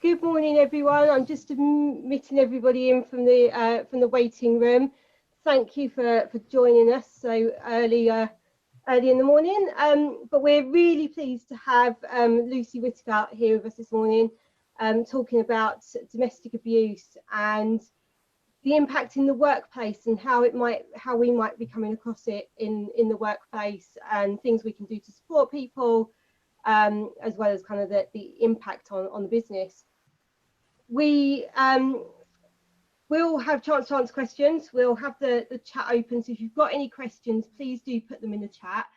Good morning, everyone. I'm just admitting everybody in from the waiting room. Thank you for joining us so early in the morning. But we're really pleased to have Lucy Whittaker here with us this morning, talking about domestic abuse and the impact in the workplace and how we might be coming across it in the workplace, and things we can do to support people, as well as kind of the impact on the business. We will have a chance to answer questions. We'll have the chat open, so if you've got any questions, please do put them in the chat,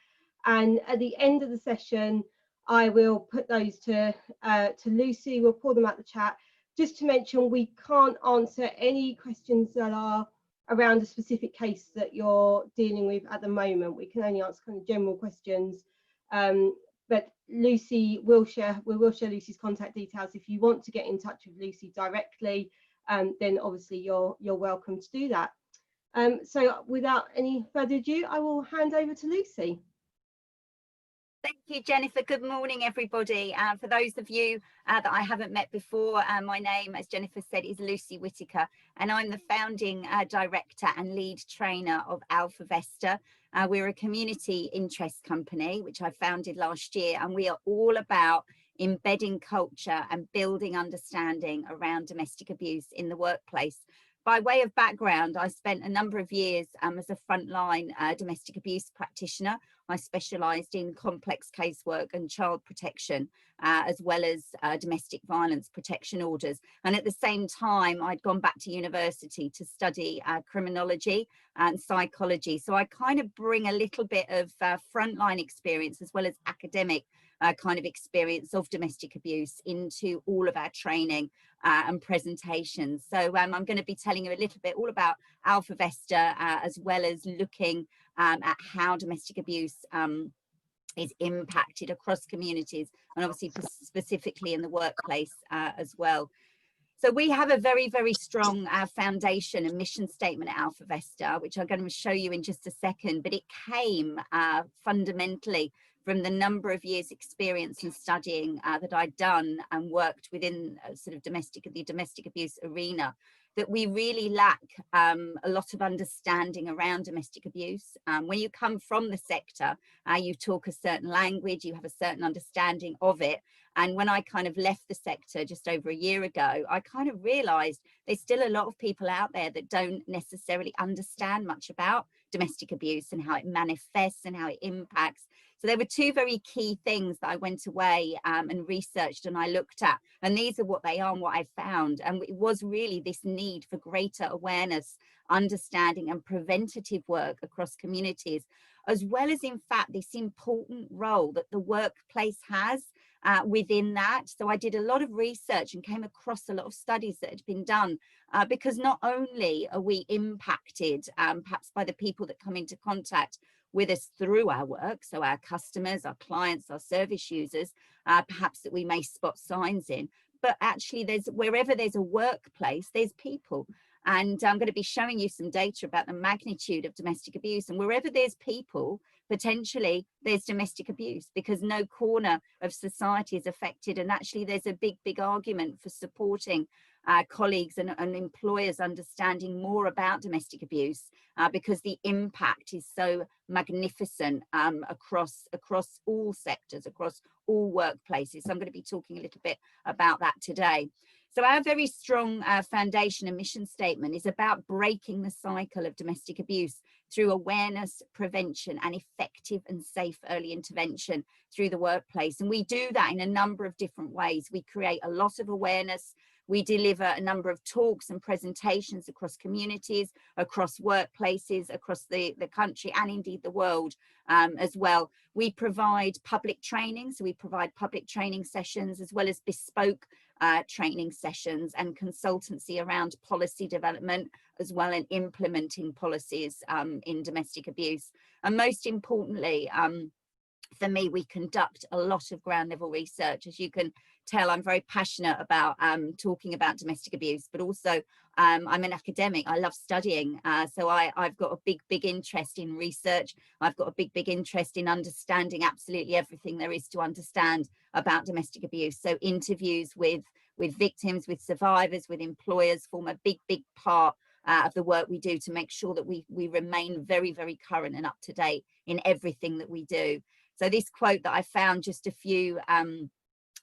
and at the end of the session I will put those to Lucy. We'll pull them out the chat. Just to mention, we can't answer any questions that are around a specific case that you're dealing with at the moment. We can only answer kind of general questions, but Lucy will share Lucy's contact details. If you want to get in touch with Lucy directly, then obviously you're welcome to do that. So without any further ado, I will hand over to Lucy. Thank you, Jennifer. Good morning, everybody. For those of you that I haven't met before, my name, as Jennifer said, is Lucy Whittaker, and I'm the founding director and lead trainer of VESTA. We're a community interest company, which I founded last year, and we are all about embedding culture and building understanding around domestic abuse in the workplace. By way of background, I spent a number of years as a frontline domestic abuse practitioner. I specialised in complex casework and child protection, as well as domestic violence protection orders. And at the same time, I'd gone back to university to study criminology and psychology. So I kind of bring a little bit of frontline experience as well as academic kind of experience of domestic abuse into all of our training and presentations. So I'm going to be telling you a little bit all about VESTA, as well as looking at how domestic abuse is impacted across communities, and obviously specifically in the workplace as well. So we have a very, very strong foundation and mission statement at VESTA, which I'm going to show you in just a second, but it came fundamentally from the number of years experience and studying that I'd done and worked within sort of the domestic abuse arena, that we really lack a lot of understanding around domestic abuse. When you come from the sector, you talk a certain language, you have a certain understanding of it. And when I kind of left the sector just over a year ago, I kind of realized there's still a lot of people out there that don't necessarily understand much about domestic abuse and how it manifests and how it impacts. So there were two very key things that I went away and researched and I looked at, and these are what they are and what I found. And it was really this need for greater awareness, understanding and preventative work across communities, as well as in fact this important role that the workplace has within that. So I did a lot of research and came across a lot of studies that had been done, because not only are we impacted perhaps by the people that come into contact with us through our work, so our customers, our clients, our service users, perhaps that we may spot signs in, but actually wherever there's a workplace, there's people. And I'm going to be showing you some data about the magnitude of domestic abuse, and wherever there's people, potentially there's domestic abuse, because no corner of society is affected. And actually there's a big argument for supporting colleagues and employers understanding more about domestic abuse, because the impact is so magnificent across all sectors, across all workplaces. So I'm going to be talking a little bit about that today. So our very strong foundation and mission statement is about breaking the cycle of domestic abuse through awareness, prevention and effective and safe early intervention through the workplace. And we do that in a number of different ways. We create a lot of awareness. We deliver a number of talks and presentations across communities, across workplaces, across the country and indeed the world as well. We provide public training, so we provide public training sessions as well as bespoke training sessions and consultancy around policy development, as well as implementing policies in domestic abuse. And most importantly, for me, we conduct a lot of ground level research. As you can tell, I'm very passionate about talking about domestic abuse, but also I'm an academic. I love studying. So I've got a big interest in research. I've got a big interest in understanding absolutely everything there is to understand about domestic abuse. So interviews with victims, with survivors, with employers form a big part of the work we do to make sure that we remain very current and up to date in everything that we do. So this quote that I found just a few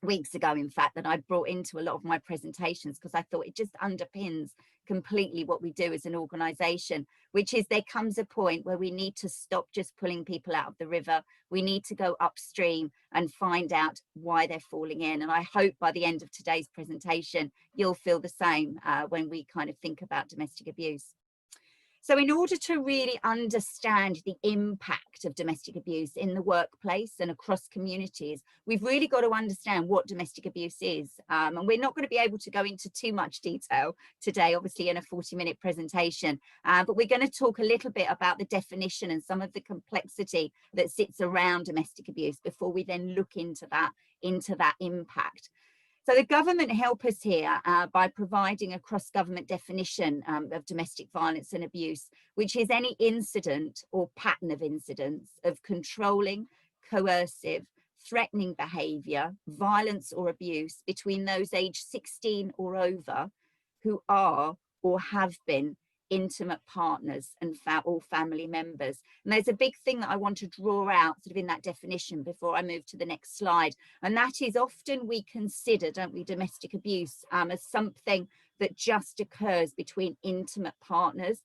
weeks ago, in fact, that I brought into a lot of my presentations, because I thought it just underpins completely what we do as an organisation, which is there comes a point where we need to stop just pulling people out of the river. We need to go upstream and find out why they're falling in. And I hope by the end of today's presentation, you'll feel the same when we kind of think about domestic abuse. So in order to really understand the impact of domestic abuse in the workplace and across communities, we've really got to understand what domestic abuse is. And we're not going to be able to go into too much detail today, obviously in a 40-minute presentation, but we're going to talk a little bit about the definition and some of the complexity that sits around domestic abuse before we then look into that impact. So the government help us here by providing a cross-government definition of domestic violence and abuse, which is any incident or pattern of incidents of controlling, coercive, threatening behaviour, violence or abuse between those aged 16 or over who are or have been intimate partners and all family members. And there's a big thing that I want to draw out sort of in that definition before I move to the next slide. And that is often we consider, don't we, domestic abuse as something that just occurs between intimate partners.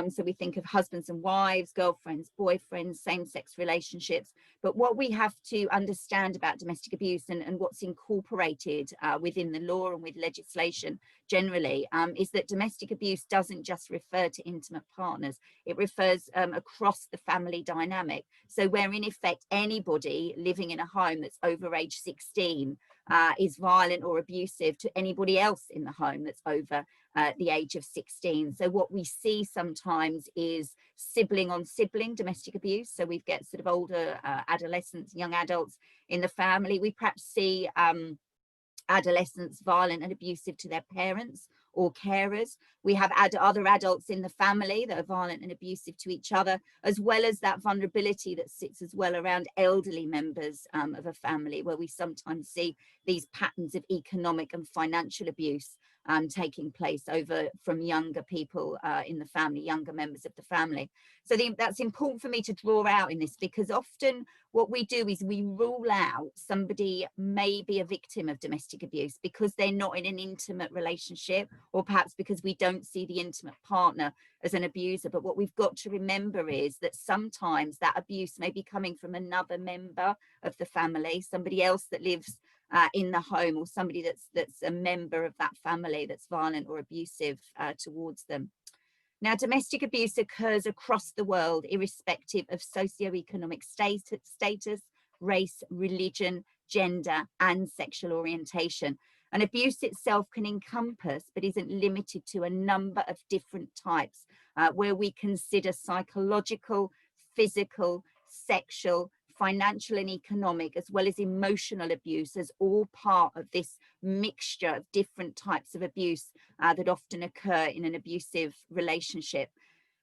So we think of husbands and wives, girlfriends, boyfriends, same-sex relationships. But what we have to understand about domestic abuse and what's incorporated within the law and with legislation generally is that domestic abuse doesn't just refer to intimate partners. It refers across the family dynamic. So where in effect anybody living in a home that's over age 16 is violent or abusive to anybody else in the home that's over the age of 16. So what we see sometimes is sibling on sibling domestic abuse. So we get sort of older adolescents, young adults in the family. We perhaps see adolescents violent and abusive to their parents or carers. We have other adults in the family that are violent and abusive to each other, as well as that vulnerability that sits as well around elderly members of a family, where we sometimes see these patterns of economic and financial abuse taking place from younger people in the family, younger members of the family. So that's important for me to draw out in this, because often what we do is we rule out somebody may be a victim of domestic abuse because they're not in an intimate relationship, or perhaps because we don't see the intimate partner as an abuser. But what we've got to remember is that sometimes that abuse may be coming from another member of the family, somebody else that lives in the home, or somebody that's a member of that family that's violent or abusive towards them. Now, domestic abuse occurs across the world, irrespective of socioeconomic status, race, religion, gender, and sexual orientation. And abuse itself can encompass, but isn't limited to, a number of different types, where we consider psychological, physical, sexual, financial and economic, as well as emotional abuse, as all part of this mixture of different types of abuse that often occur in an abusive relationship.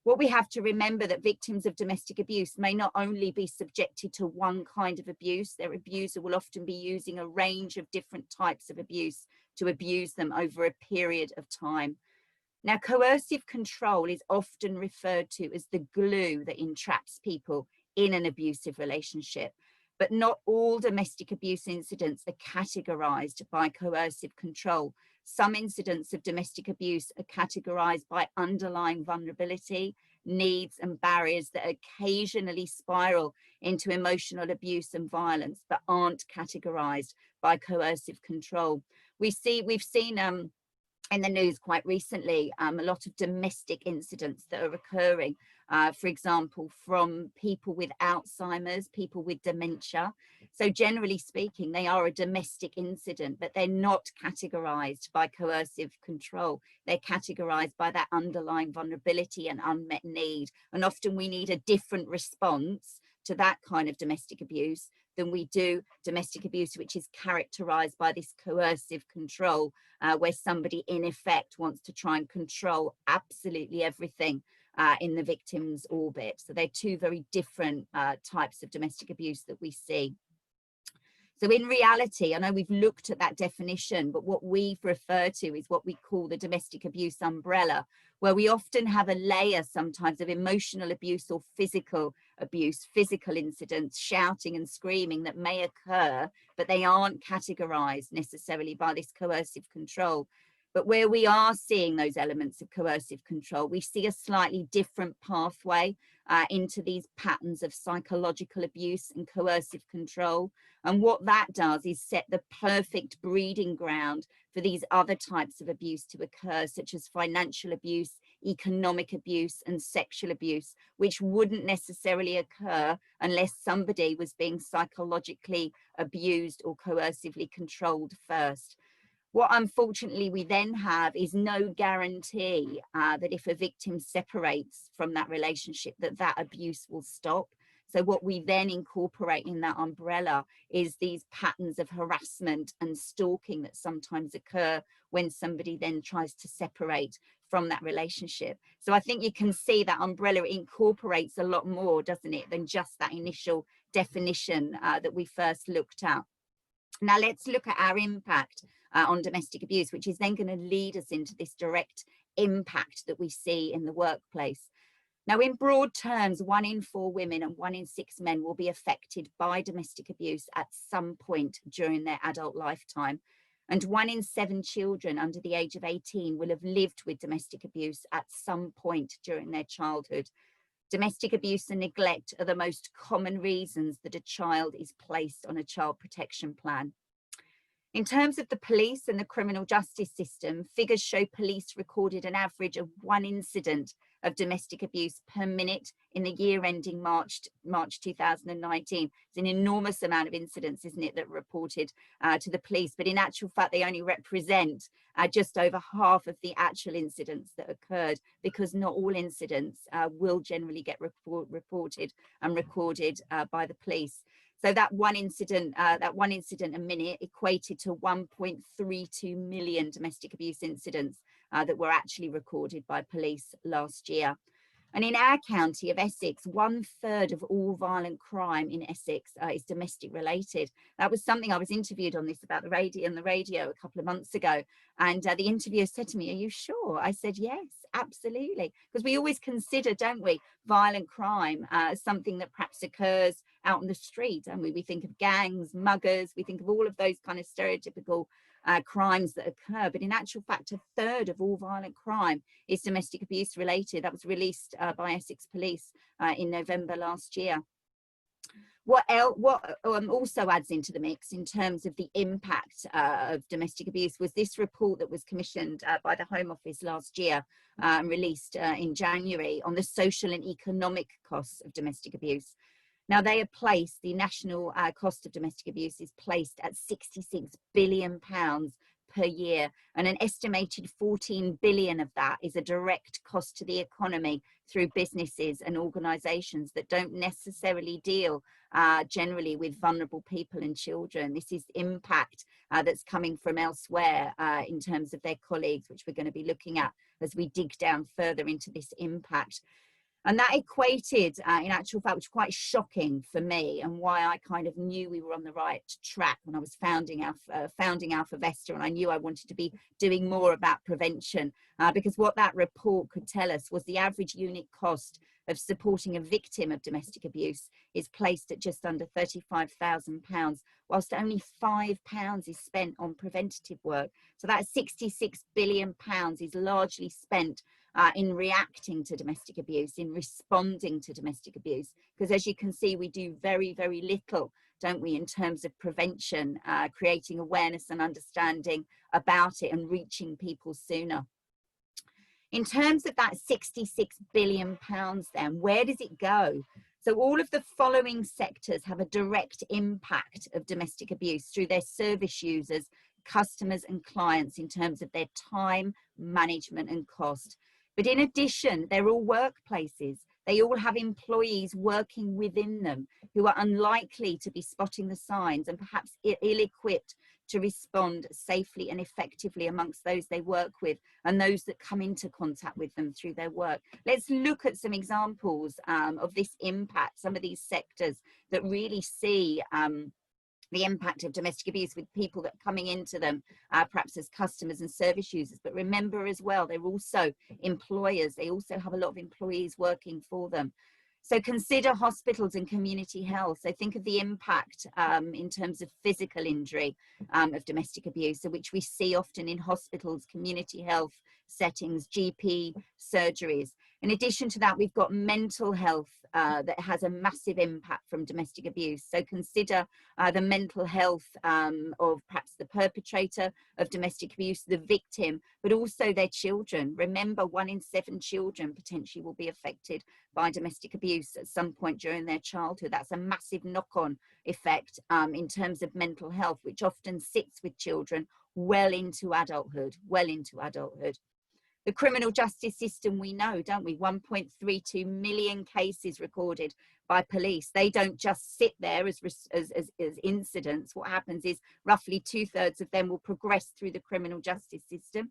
What we have to remember that victims of domestic abuse may not only be subjected to one kind of abuse, their abuser will often be using a range of different types of abuse to abuse them over a period of time. Now, coercive control is often referred to as the glue that entraps people in an abusive relationship, but not all domestic abuse incidents are categorized by coercive control. Some incidents of domestic abuse are categorized by underlying vulnerability, needs and barriers that occasionally spiral into emotional abuse and violence, but aren't categorized by coercive control. We've seen in the news quite recently a lot of domestic incidents that are occurring, for example, from people with Alzheimer's, people with dementia. So generally speaking, they are a domestic incident, but they're not categorized by coercive control. They're categorized by that underlying vulnerability and unmet need. And often we need a different response to that kind of domestic abuse than we do domestic abuse, which is characterized by this coercive control, where somebody in effect wants to try and control absolutely everything in the victim's orbit. So they're two very different types of domestic abuse that we see. So in reality, I know we've looked at that definition, but what we refer to is what we call the domestic abuse umbrella, where we often have a layer sometimes of emotional abuse or physical abuse, physical incidents, shouting and screaming that may occur, but they aren't categorized necessarily by this coercive control. But where we are seeing those elements of coercive control, we see a slightly different pathway into these patterns of psychological abuse and coercive control. And what that does is set the perfect breeding ground for these other types of abuse to occur, such as financial abuse, economic abuse, and sexual abuse, which wouldn't necessarily occur unless somebody was being psychologically abused or coercively controlled first. What unfortunately we then have is no guarantee that if a victim separates from that relationship, that abuse will stop. So what we then incorporate in that umbrella is these patterns of harassment and stalking that sometimes occur when somebody then tries to separate from that relationship. So I think you can see that umbrella incorporates a lot more, doesn't it, than just that initial definition that we first looked at. Now let's look at our impact on domestic abuse, which is then going to lead us into this direct impact that we see in the workplace. Now, in broad terms, 1 in 4 women and 1 in 6 men will be affected by domestic abuse at some point during their adult lifetime. And 1 in 7 children under the age of 18 will have lived with domestic abuse at some point during their childhood. Domestic abuse and neglect are the most common reasons that a child is placed on a child protection plan. In terms of the police and the criminal justice system, figures show police recorded an average of 1 incident of domestic abuse per minute in the year ending March 2019. It's an enormous amount of incidents, isn't it, that were reported to the police, but in actual fact, they only represent just over half of the actual incidents that occurred, because not all incidents will generally get reported and recorded by the police. So that one incident a minute equated to 1.32 million domestic abuse incidents that were actually recorded by police last year. And in our county of Essex, 1/3 of all violent crime in Essex is domestic related. That was something I was interviewed on this about the radio a couple of months ago. And the interviewer said to me, "Are you sure?" I said, "Yes, absolutely." Because we always consider, don't we, violent crime as something that perhaps occurs out on the street. And we think of gangs, muggers, we think of all of those kind of stereotypical crimes that occur, but in actual fact, 1/3 of all violent crime is domestic abuse related. That was released by Essex Police in November last year. What also adds into the mix in terms of the impact of domestic abuse was this report that was commissioned by the Home Office last year and released in January on the social and economic costs of domestic abuse. Now, they are placed, the national cost of domestic abuse is placed at £66 billion per year, and an estimated 14 billion of that is a direct cost to the economy through businesses and organisations that don't necessarily deal generally with vulnerable people and children. This is impact that's coming from elsewhere in terms of their colleagues, which we're going to be looking at as we dig down further into this impact. And that equated, in actual fact, was quite shocking for me, and why I kind of knew we were on the right track when I was founding Alpha VESTA, and I knew I wanted to be doing more about prevention, because what that report could tell us was the average unit cost of supporting a victim of domestic abuse is placed at just under £35,000, whilst only £5 is spent on preventative work. So that £66 billion is largely spent in reacting to domestic abuse, in responding to domestic abuse, because as you can see, we do very, very little, don't we, in terms of prevention, creating awareness and understanding about it and reaching people sooner. In terms of that £66 billion then, where does it go? So all of the following sectors have a direct impact of domestic abuse through their service users, customers and clients in terms of their time, management and cost. But in addition, they're all workplaces. They all have employees working within them who are unlikely to be spotting the signs and perhaps ill-equipped to respond safely and effectively amongst those they work with and those that come into contact with them through their work. Let's look at some examples of this impact, some of these sectors that really see the impact of domestic abuse with people that are coming into them, perhaps as customers and service users. But remember as well, they're also employers. They also have a lot of employees working for them. So consider hospitals and community health. So think of the impact in terms of physical injury of domestic abuse, which we see often in hospitals, community health settings, GP surgeries. In addition to that, we've got mental health that has a massive impact from domestic abuse. So consider the mental health of perhaps the perpetrator of domestic abuse, the victim, but also their children. Remember, 1 in 7 children potentially will be affected by domestic abuse at some point during their childhood. That's a massive knock-on effect in terms of mental health, which often sits with children well into adulthood, The criminal justice system, we know, don't we? 1.32 million cases recorded by police. They don't just sit there as incidents. What happens is roughly 2/3 of them will progress through the criminal justice system,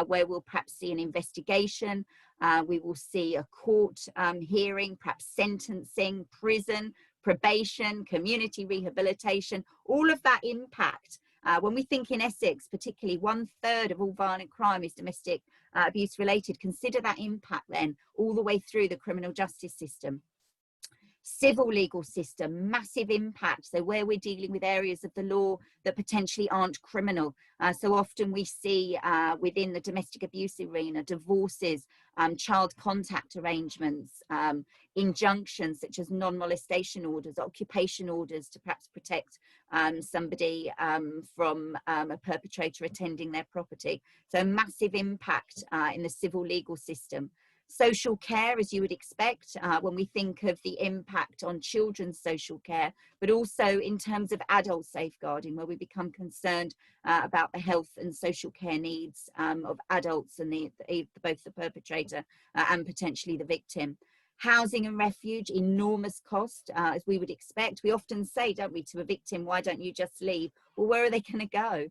where we'll perhaps see an investigation, we will see a court hearing, perhaps sentencing, prison, probation, community rehabilitation, all of that impact. When we think in Essex, particularly 1/3 of all violent crime is domestic abuse related. Consider that impact then all the way through the criminal justice system. Civil legal system, massive impact. So where we're dealing with areas of the law that potentially aren't criminal. So often we see within the domestic abuse arena, divorces, child contact arrangements, injunctions such as non-molestation orders, occupation orders to perhaps protect somebody from a perpetrator attending their property. So massive impact in the civil legal system. Social care, as you would expect, when we think of the impact on children's social care, but also in terms of adult safeguarding, where we become concerned about the health and social care needs of adults and both the perpetrator and potentially the victim. Housing and refuge, enormous cost, as we would expect. We often say, don't we, to a victim, why don't you just leave? Well, where are they going to go?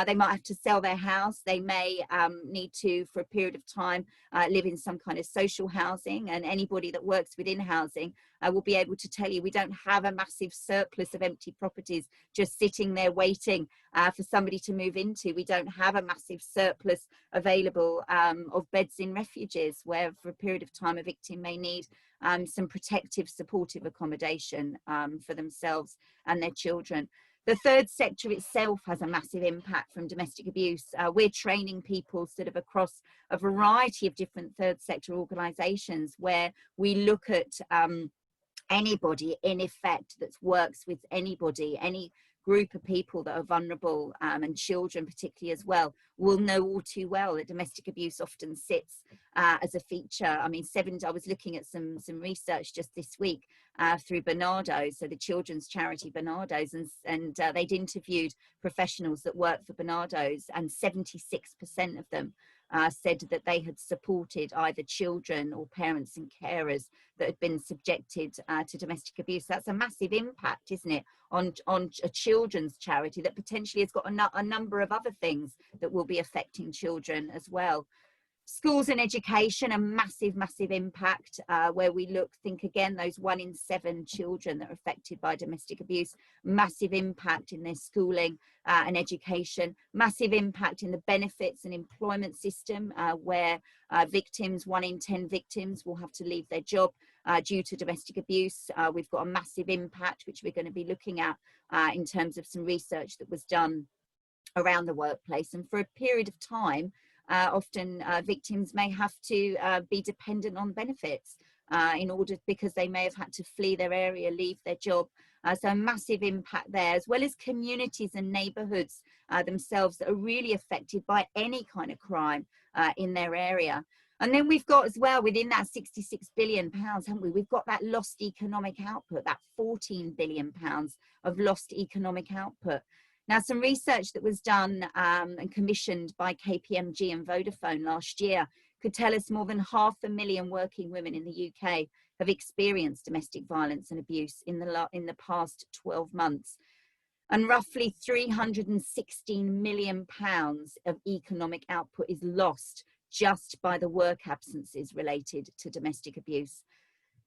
They might have to sell their house. They may need to, for a period of time, live in some kind of social housing. And anybody that works within housing will be able to tell you we don't have a massive surplus of empty properties just sitting there waiting for somebody to move into. We don't have a massive surplus available of beds in refuges, where for a period of time a victim may need some protective, supportive accommodation for themselves and their children. The third sector itself has a massive impact from domestic abuse. We're training people sort of across a variety of different third sector organisations, where we look at anybody in effect that works with anybody, any group of people that are vulnerable, and children particularly as well, will know all too well that domestic abuse often sits as a feature. I mean, I was looking at some research just this week through Barnardo's, so the children's charity Barnardo's, and they'd interviewed professionals that work for Barnardo's, and 76% of them said that they had supported either children or parents and carers that had been subjected to domestic abuse. That's a massive impact, isn't it, on a children's charity that potentially has got a number of other things that will be affecting children as well. Schools and education, a massive impact, where we think again, those 1 in 7 children that are affected by domestic abuse, massive impact in their schooling and education, massive impact in the benefits and employment system, where victims, 1 in 10 victims will have to leave their job due to domestic abuse. We've got a massive impact, which we're going to be looking at in terms of some research that was done around the workplace. And for a period of time, often victims may have to be dependent on benefits because they may have had to flee their area, leave their job. So a massive impact there, as well as communities and neighbourhoods themselves that are really affected by any kind of crime in their area. And then we've got as well, within that £66 billion, haven't we? We've got that lost economic output, that £14 billion of lost economic output. Now, some research that was done and commissioned by KPMG and Vodafone last year could tell us more than 500,000 working women in the UK have experienced domestic violence and abuse in the past 12 months. And roughly £316 million of economic output is lost just by the work absences related to domestic abuse.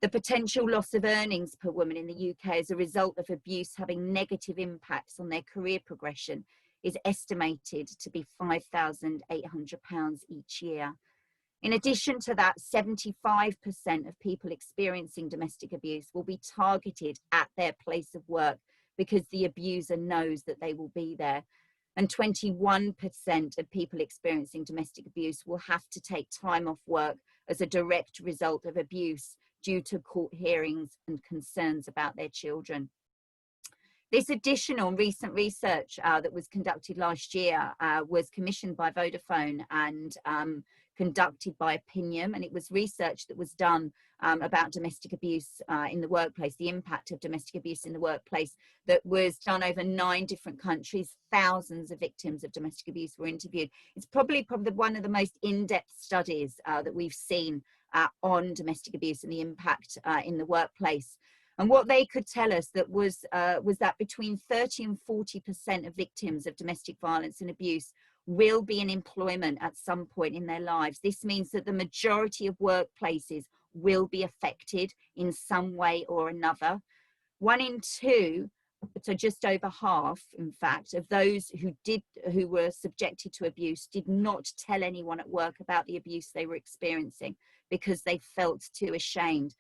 The potential loss of earnings per woman in the UK as a result of abuse having negative impacts on their career progression is estimated to be £5,800 each year. In addition to that, 75% of people experiencing domestic abuse will be targeted at their place of work because the abuser knows that they will be there. And 21% of people experiencing domestic abuse will have to take time off work as a direct result of abuse due to court hearings and concerns about their children. This additional recent research that was conducted last year was commissioned by Vodafone and conducted by Opinion, and it was research that was done about domestic abuse in the workplace, the impact of domestic abuse in the workplace, that was done over 9 different countries. Thousands of victims of domestic abuse were interviewed. It's probably one of the most in-depth studies that we've seen on domestic abuse and the impact in the workplace. And what they could tell us that was that between 30 and 40% of victims of domestic violence and abuse will be in employment at some point in their lives. This means that the majority of workplaces will be affected in some way or another. 1 in 2, so just over half, in fact, of those who were subjected to abuse did not tell anyone at work about the abuse they were experiencing because they felt too ashamed.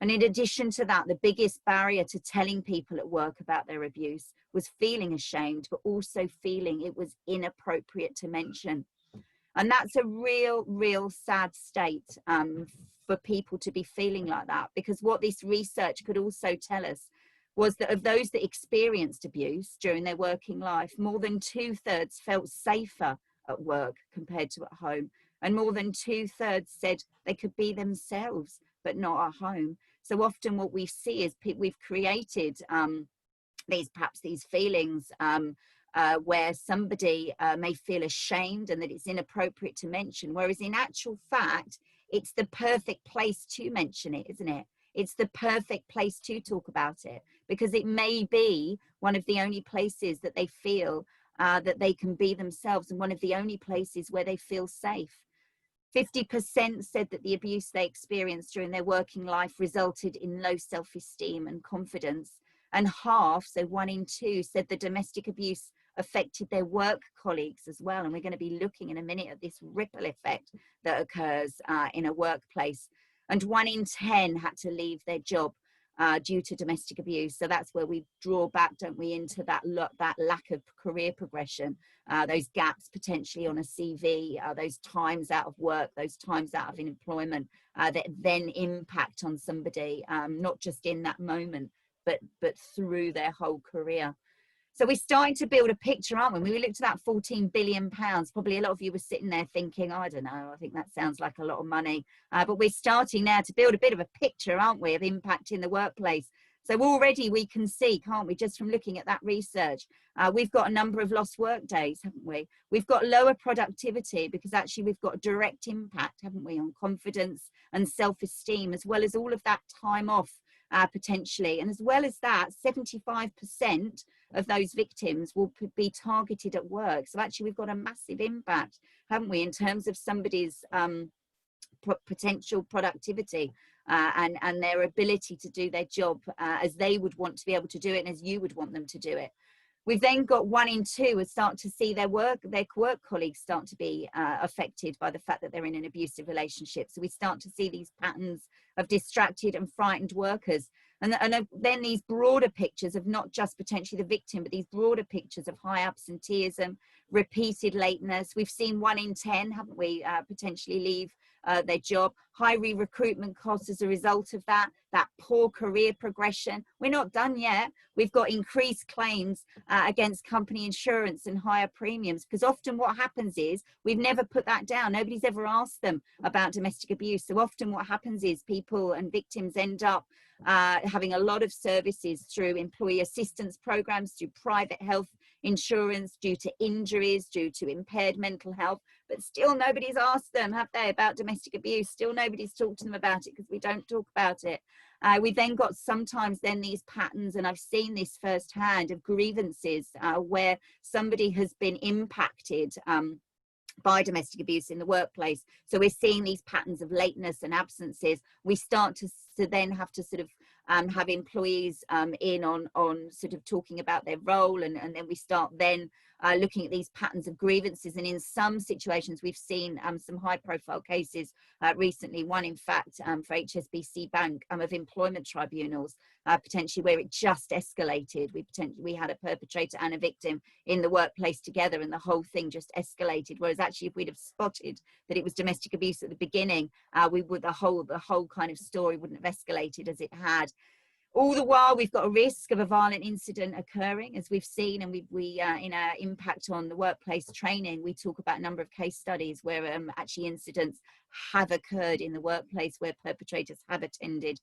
And in addition to that, the biggest barrier to telling people at work about their abuse was feeling ashamed, but also feeling it was inappropriate to mention. And that's a real sad state for people to be feeling like that, because what this research could also tell us was that of those that experienced abuse during their working life, more than 2/3 felt safer at work compared to at home. And more than 2/3 said they could be themselves, but not at home. So often what we see is we've created these feelings where somebody may feel ashamed and that it's inappropriate to mention, whereas in actual fact, it's the perfect place to mention it, isn't it? It's the perfect place to talk about it, because it may be one of the only places that they feel that they can be themselves, and one of the only places where they feel safe. 50% said that the abuse they experienced during their working life resulted in low self-esteem and confidence. And half, so 1 in 2, said the domestic abuse affected their work colleagues as well. And we're going to be looking in a minute at this ripple effect that occurs in a workplace. And 1 in 10 had to leave their job due to domestic abuse. So that's where we draw back, don't we, into that lack of career progression, those gaps potentially on a CV, those times out of work, those times out of employment that then impact on somebody, not just in that moment, but through their whole career. So we're starting to build a picture, aren't we? When we looked at that £14 billion, probably a lot of you were sitting there thinking, I don't know, I think that sounds like a lot of money. But we're starting now to build a bit of a picture, aren't we, of impact in the workplace. So already we can see, can't we, just from looking at that research, we've got a number of lost work days, haven't we? We've got lower productivity because actually we've got a direct impact, haven't we, on confidence and self-esteem, as well as all of that time off potentially. And as well as that, 75% of those victims will be targeted at work. So actually we've got a massive impact, haven't we, in terms of somebody's potential productivity and their ability to do their job as they would want to be able to do it and as you would want them to do it. We've then got 1 in 2 who start to see their work colleagues start to be affected by the fact that they're in an abusive relationship. So we start to see these patterns of distracted and frightened workers. And then these broader pictures of not just potentially the victim, but these broader pictures of high absenteeism, repeated lateness. We've seen 1 in 10, haven't we, potentially leave their job, high re-recruitment costs as a result of that poor career progression. We're not done yet. We've got increased claims against company insurance and higher premiums, because often what happens is we've never put that down. Nobody's ever asked them about domestic abuse. So often what happens is people and victims end up having a lot of services through employee assistance programs, through private health insurance, due to injuries, due to impaired mental health, but still nobody's asked them, have they, about domestic abuse? Still nobody's talked to them about it because we don't talk about it. We then got sometimes then these patterns, and I've seen this firsthand, of grievances where somebody has been impacted by domestic abuse in the workplace. So we're seeing these patterns of lateness and absences. We start to then have to sort of have employees in on sort of talking about their role, and then we start then looking at these patterns of grievances. And in some situations we've seen some high profile cases recently, one in fact for HSBC Bank, of employment tribunals, potentially where it just escalated. We had a perpetrator and a victim in the workplace together, and the whole thing just escalated, whereas actually if we'd have spotted that it was domestic abuse at the beginning, the whole kind of story wouldn't have escalated as it had. All the while, we've got a risk of a violent incident occurring, as we've seen, and we in our impact on the workplace training, we talk about a number of case studies where actually incidents have occurred in the workplace, where perpetrators have attended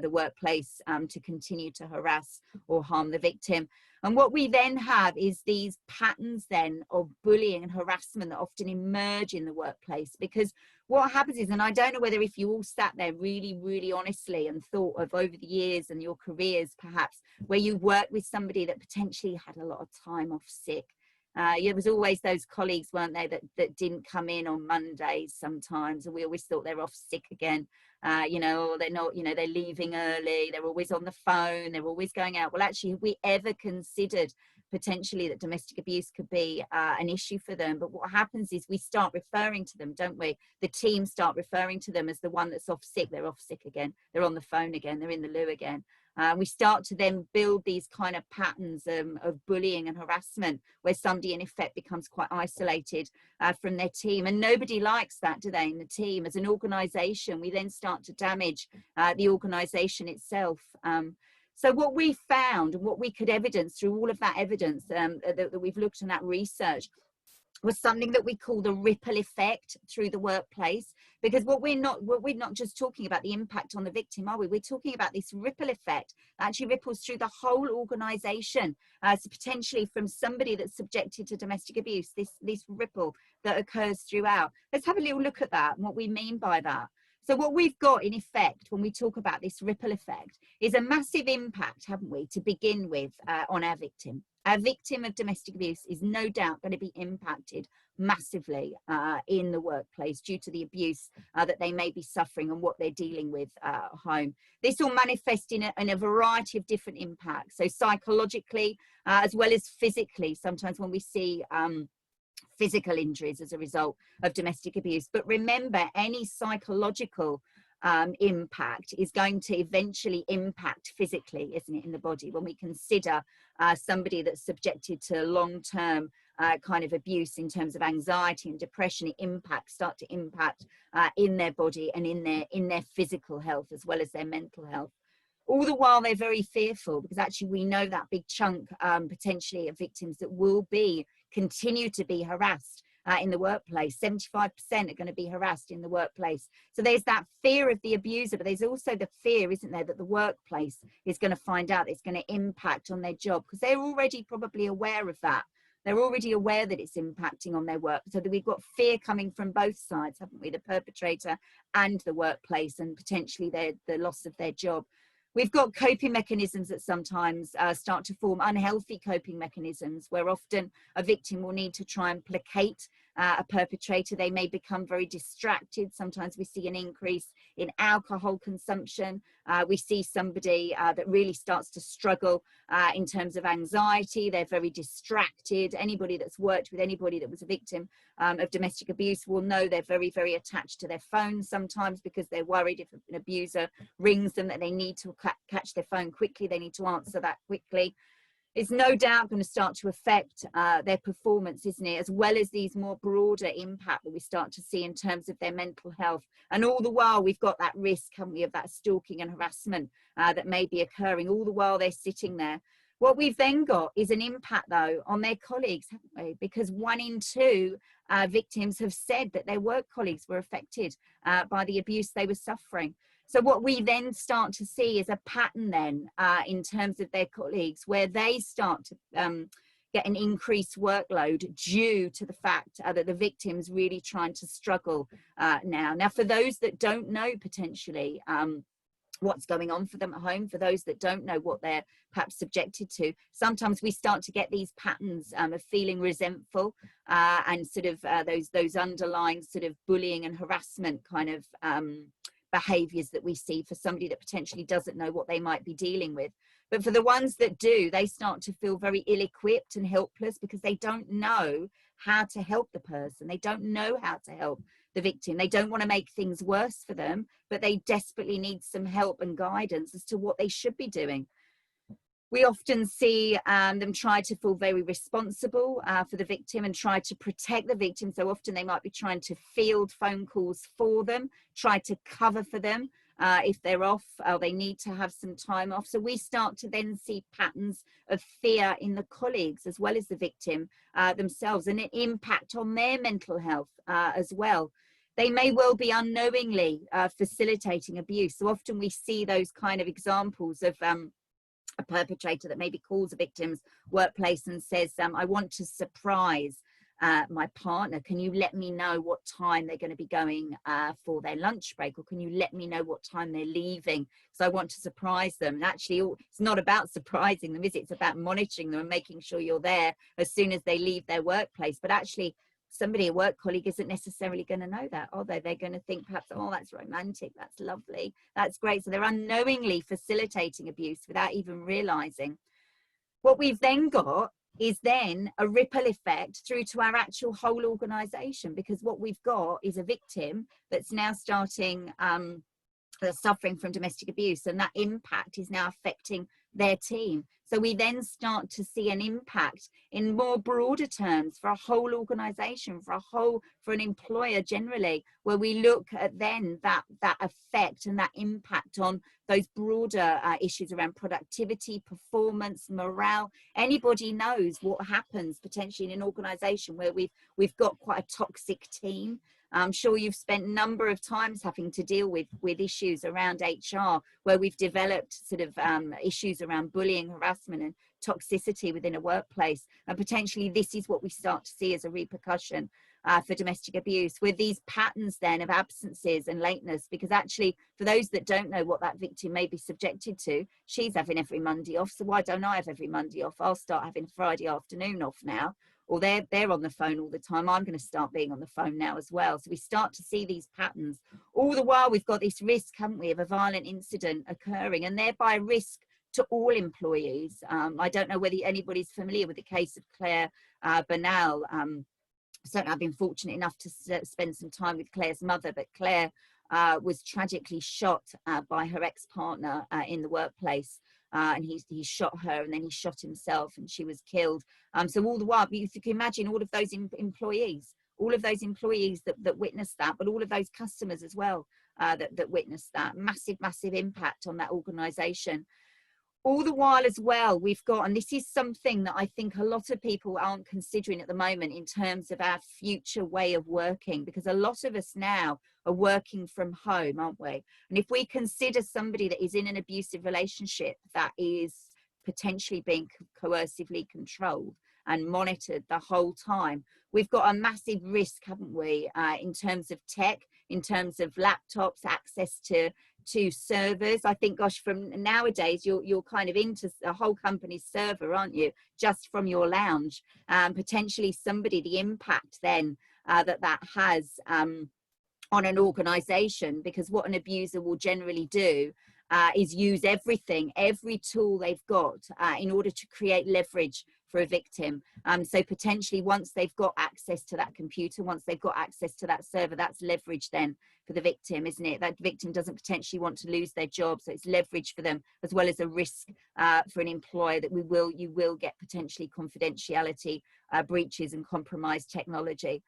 the workplace to continue to harass or harm the victim. And what we then have is these patterns then of bullying and harassment that often emerge in the workplace, because what happens is, and I don't know whether if you all sat there really, really honestly and thought of over the years and your careers perhaps, where you worked with somebody that potentially had a lot of time off sick. There was always those colleagues, weren't there, that didn't come in on Mondays sometimes, and we always thought they're off sick again. You know, or they're not, you know, they're leaving early, they're always on the phone, they're always going out. Well, actually, have we ever considered potentially that domestic abuse could be an issue for them? But what happens is we start referring to them, don't we? The team start referring to them as the one that's off sick. They're off sick again, they're on the phone again, they're in the loo again. We start to then build these kind of patterns of bullying and harassment, where somebody in effect becomes quite isolated from their team, and nobody likes that, do they, in the team? As an organisation, we then start to damage the organisation itself. So what we found, and what we could evidence through all of that evidence that we've looked at, that research, was something that we call the ripple effect through the workplace. Because what we're not just talking about the impact on the victim, are we? We're talking about this ripple effect that actually ripples through the whole organisation. So potentially from somebody that's subjected to domestic abuse, this ripple that occurs throughout. Let's have a little look at that and what we mean by that. So what we've got in effect when we talk about this ripple effect is a massive impact, haven't we, to begin with on our victim. Our victim of domestic abuse is no doubt going to be impacted massively in the workplace due to the abuse that they may be suffering and what they're dealing with at home. This will manifest in a variety of different impacts. So psychologically, as well as physically, sometimes when we see physical injuries as a result of domestic abuse. But remember, any psychological impact is going to eventually impact physically, isn't it, in the body? When we consider somebody that's subjected to long-term kind of abuse in terms of anxiety and depression, start to impact in their body and in their physical health as well as their mental health. All the while they're very fearful, because actually we know that big chunk potentially of victims that will continue to be harassed in the workplace. 75% are going to be harassed in the workplace. So there's that fear of the abuser, but there's also the fear, isn't there, that the workplace is going to find out it's going to impact on their job, because they're already probably aware of that. They're already aware that it's impacting on their work. So that we've got fear coming from both sides, haven't we? The perpetrator and the workplace, and potentially the loss of their job. We've got coping mechanisms that sometimes start to form, unhealthy coping mechanisms, where often a victim will need to try and placate a perpetrator. They may become very distracted. Sometimes we see an increase in alcohol consumption. We see somebody that really starts to struggle in terms of anxiety. They're very distracted. Anybody that's worked with anybody that was a victim of domestic abuse will know they're very, very attached to their phones sometimes, because they're worried if an abuser rings them that they need to catch their phone quickly. They need to answer that quickly. It's no doubt going to start to affect their performance, isn't it? As well as these more broader impact that we start to see in terms of their mental health. And all the while we've got that risk, haven't we, of that stalking and harassment that may be occurring all the while they're sitting there. What we've then got is an impact, though, on their colleagues, haven't we? Because 1 in 2 victims have said that their work colleagues were affected by the abuse they were suffering. So what we then start to see is a pattern then in terms of their colleagues, where they start to get an increased workload due to the fact that the victim's really trying to struggle now. Now, for those that don't know potentially what's going on for them at home, for those that don't know what they're perhaps subjected to, sometimes we start to get these patterns of feeling resentful and sort of those underlying sort of bullying and harassment kind of behaviors that we see for somebody that potentially doesn't know what they might be dealing with. But for the ones that do, they start to feel very ill-equipped and helpless because they don't know how to help the person. They don't know how to help the victim. They don't want to make things worse for them, but they desperately need some help and guidance as to what they should be doing. We often see them try to feel very responsible for the victim and try to protect the victim. So often they might be trying to field phone calls for them, try to cover for them if they're off or they need to have some time off. So we start to then see patterns of fear in the colleagues as well as the victim themselves, and an impact on their mental health as well. They may well be unknowingly facilitating abuse. So often we see those kind of examples of a perpetrator that maybe calls a victim's workplace and says, I want to surprise my partner. Can you let me know what time they're going to be going for their lunch break? Or can you let me know what time they're leaving? So I want to surprise them. And actually, it's not about surprising them, is it? It's about monitoring them and making sure you're there as soon as they leave their workplace. But actually, somebody, a work colleague, isn't necessarily going to know that, are they? They're going to think perhaps, oh, that's romantic, that's lovely, that's great. So they're unknowingly facilitating abuse without even realizing. What we've then got is then a ripple effect through to our actual whole organization, because what we've got is a victim that's now starting suffering from domestic abuse, and that impact is now affecting their team. So we then start to see an impact in more broader terms for a whole organization, for an employer generally, where we look at then that effect and that impact on those broader issues around productivity, performance, morale. Anybody knows what happens potentially in an organization where we've got quite a toxic team. I'm sure you've spent a number of times having to deal with issues around HR, where we've developed sort of issues around bullying, harassment and toxicity within a workplace. And potentially this is what we start to see as a repercussion for domestic abuse, with these patterns then of absences and lateness. Because actually, for those that don't know what that victim may be subjected to, she's having every Monday off. So why don't I have every Monday off? I'll start having Friday afternoon off now. Or they're on the phone all the time. I'm going to start being on the phone now as well. So we start to see these patterns. All the while we've got this risk, haven't we, of a violent incident occurring, and thereby risk to all employees. I don't know whether anybody's familiar with the case of Claire Bernal. Certainly I've been fortunate enough to spend some time with Claire's mother, but Claire was tragically shot by her ex-partner in the workplace. And he shot her, and then he shot himself, and she was killed. So all the while, you can imagine all of those employees that witnessed that, but all of those customers as well that witnessed that. Massive impact on that organisation. All the while as well, we've got, and this is something that I think a lot of people aren't considering at the moment in terms of our future way of working, because a lot of us now are working from home, aren't we? And if we consider somebody that is in an abusive relationship that is potentially being coercively controlled and monitored the whole time, we've got a massive risk, haven't we, in terms of tech, in terms of laptops, access to servers. I think, gosh, from nowadays you're kind of into a whole company's server, aren't you, just from your lounge. Potentially somebody, the impact then that has on an organization, because what an abuser will generally do is use every tool they've got in order to create leverage for a victim. So potentially once they've got access to that computer, once they've got access to that server, that's leverage then for the victim, isn't it? That victim doesn't potentially want to lose their job, so it's leverage for them, as well as a risk for an employer that you will get potentially confidentiality breaches and compromised technology.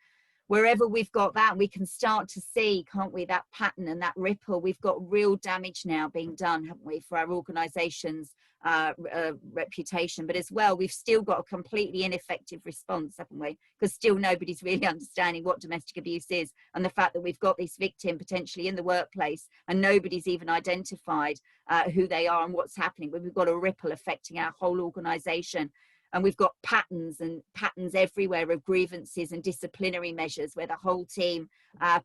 Wherever we've got that, we can start to see, can't we, that pattern and that ripple. We've got real damage now being done, haven't we, for our organisation's reputation. But as well, we've still got a completely ineffective response, haven't we? Because still nobody's really understanding what domestic abuse is, and the fact that we've got this victim potentially in the workplace and nobody's even identified who they are and what's happening. But we've got a ripple affecting our whole organisation. And we've got patterns everywhere of grievances and disciplinary measures where the whole team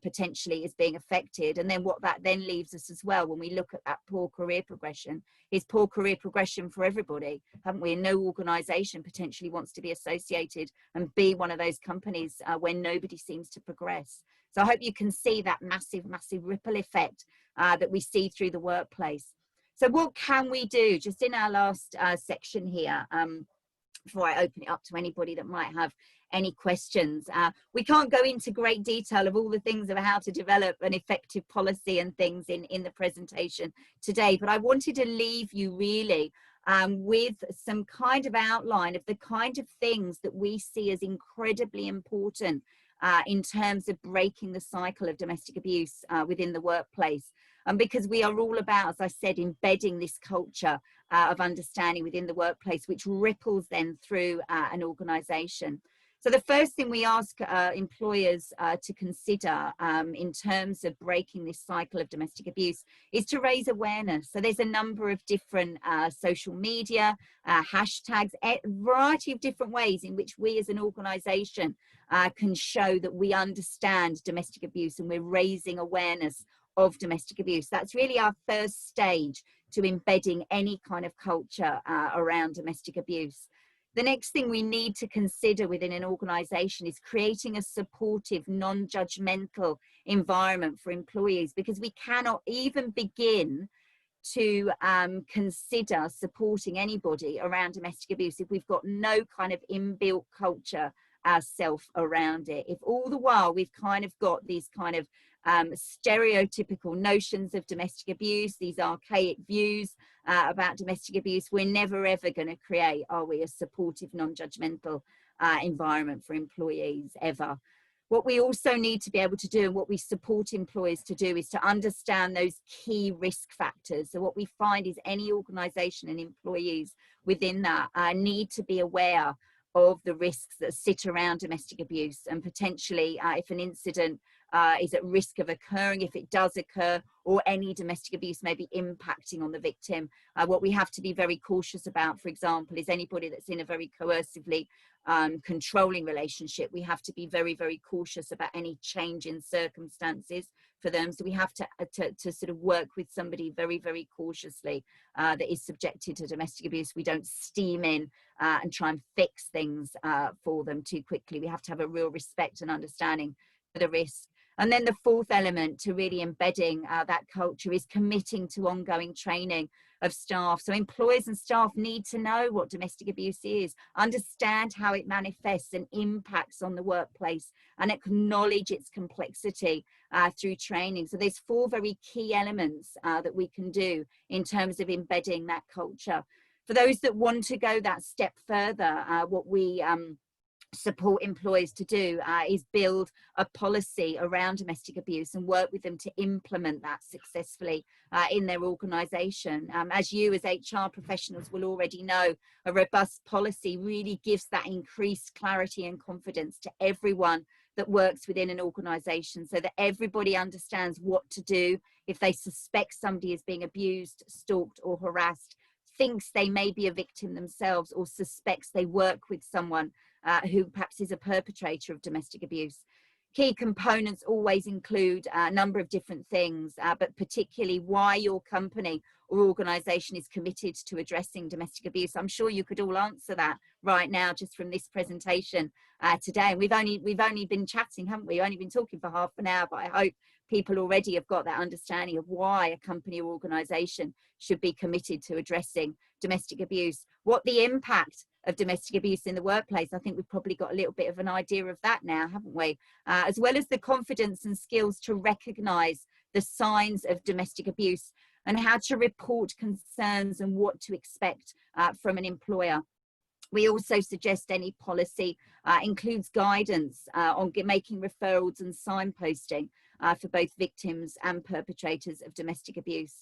potentially is being affected. And then what that then leaves us as well, when we look at that poor career progression, is poor career progression for everybody, haven't we? And no organisation potentially wants to be associated and be one of those companies where nobody seems to progress. So I hope you can see that massive ripple effect that we see through the workplace. So what can we do, just in our last section here, before I open it up to anybody that might have any questions? We can't go into great detail of all the things of how to develop an effective policy and things in the presentation today, but I wanted to leave you really with some kind of outline of the kind of things that we see as incredibly important in terms of breaking the cycle of domestic abuse within the workplace. Because we are all about, as I said, embedding this culture of understanding within the workplace, which ripples then through an organisation. So the first thing we ask employers to consider in terms of breaking this cycle of domestic abuse is to raise awareness. So there's a number of different social media, hashtags, a variety of different ways in which we as an organisation can show that we understand domestic abuse and we're raising awareness of domestic abuse. That's really our first stage to embedding any kind of culture around domestic abuse. The next thing we need to consider within an organisation is creating a supportive, non-judgmental environment for employees, because we cannot even begin to consider supporting anybody around domestic abuse if we've got no kind of inbuilt culture ourselves around it. If all the while we've kind of got these kind of stereotypical notions of domestic abuse, these archaic views about domestic abuse, we're never ever going to create, are we, a supportive, non-judgmental environment for employees ever. What we also need to be able to do, and what we support employers to do, is to understand those key risk factors. So what we find is any organisation and employees within that need to be aware of the risks that sit around domestic abuse, and potentially if an incident is at risk of occurring, if it does occur, or any domestic abuse may be impacting on the victim. What we have to be very cautious about, for example, is anybody that's in a very coercively controlling relationship. We have to be very cautious about any change in circumstances for them. So we have to sort of work with somebody very cautiously that is subjected to domestic abuse. We don't steam in and try and fix things for them too quickly. We have to have a real respect and understanding for the risk. And then the fourth element to really embedding that culture is committing to ongoing training of staff. So employers and staff need to know what domestic abuse is, understand how it manifests and impacts on the workplace, and acknowledge its complexity through training. So there's four very key elements that we can do in terms of embedding that culture. For those that want to go that step further, what we support employers to do is build a policy around domestic abuse and work with them to implement that successfully in their organisation. As you as HR professionals will already know, a robust policy really gives that increased clarity and confidence to everyone that works within an organisation, so that everybody understands what to do if they suspect somebody is being abused, stalked or harassed, thinks they may be a victim themselves, or suspects they work with someone who perhaps is a perpetrator of domestic abuse. Key components always include a number of different things, but particularly why your company or organisation is committed to addressing domestic abuse. I'm sure you could all answer that right now just from this presentation today. And we've only been chatting, haven't we? We've only been talking for half an hour, but I hope people already have got that understanding of why a company or organisation should be committed to addressing domestic abuse. What the impact of domestic abuse in the workplace, I think we've probably got a little bit of an idea of that now, haven't we? As well as the confidence and skills to recognise the signs of domestic abuse and how to report concerns and what to expect from an employer. We also suggest any policy includes guidance on making referrals and signposting for both victims and perpetrators of domestic abuse.